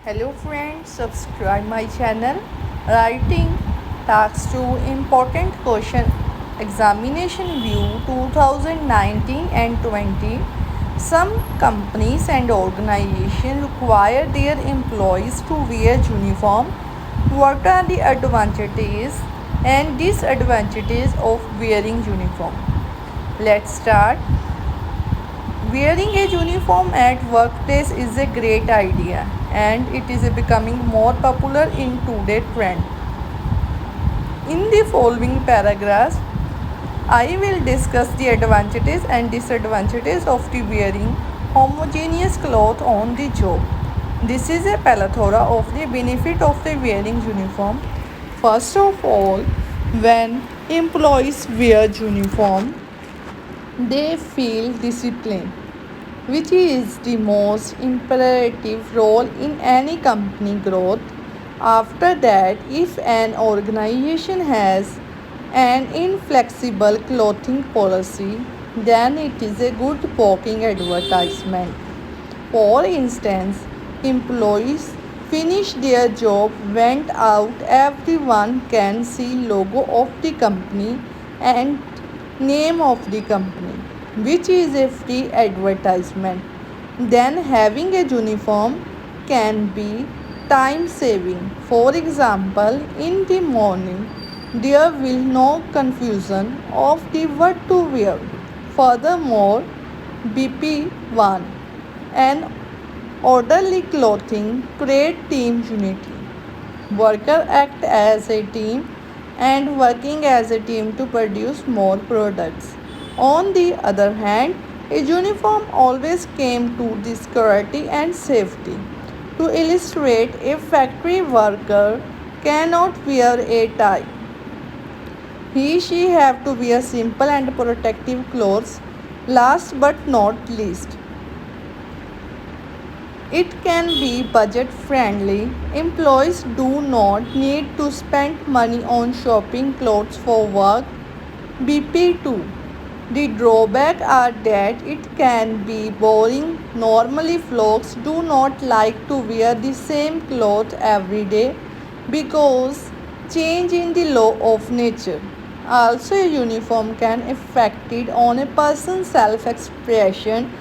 Hello friends, subscribe my channel. Writing Task 2 Important Question Examination View 2019 and 20. Some companies and organizations require their employees to wear uniform. What are the advantages and disadvantages of wearing uniform? Let's start. Wearing a uniform at workplace is a great idea and it is becoming more popular in today's trend. In the following paragraphs, I will discuss the advantages and disadvantages of the wearing homogeneous cloth on the job. This is a plethora of the benefit of the wearing uniform. First of all, when employees wear uniform, they feel discipline, which is the most imperative role in any company growth. After that, if an organization has an inflexible clothing policy, then it is a good working advertisement. For instance, employees finish their job, went out, everyone can see logo of the company and name of the company, which is a free advertisement. Then having a uniform can be time saving. For example, in the morning there will no confusion of the what to wear. Furthermore, BP1 and orderly clothing create team unity. Workers act as a team and working as a team to produce more products. On the other hand, a uniform always came to the security and safety. To illustrate, a factory worker cannot wear a tie. She have to wear simple and protective clothes. Last but not least, it can be budget friendly. Employees do not need to spend money on shopping clothes for work. BP2. The drawback are that it can be boring. Normally, folks do not like to wear the same clothes every day because change in the law of nature. Also, a uniform can affect it on a person's self-expression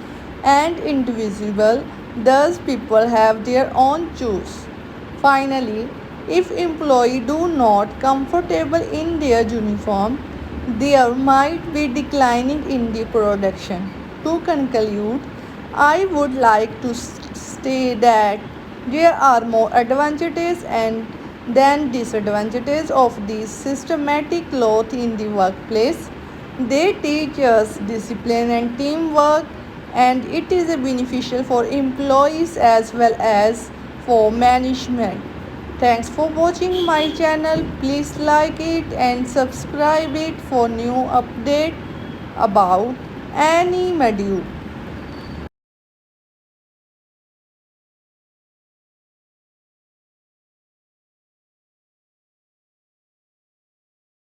and individual. Thus, people have their own choice. Finally, if employees do not comfortable in their uniform, there might be declining in the production. To conclude, I would like to say that there are more advantages and than disadvantages of these systematic cloth in the workplace. They teach us discipline and teamwork, and it is beneficial for employees as well as for management. Thanks for watching my channel. Please like it and subscribe it for new update about any module.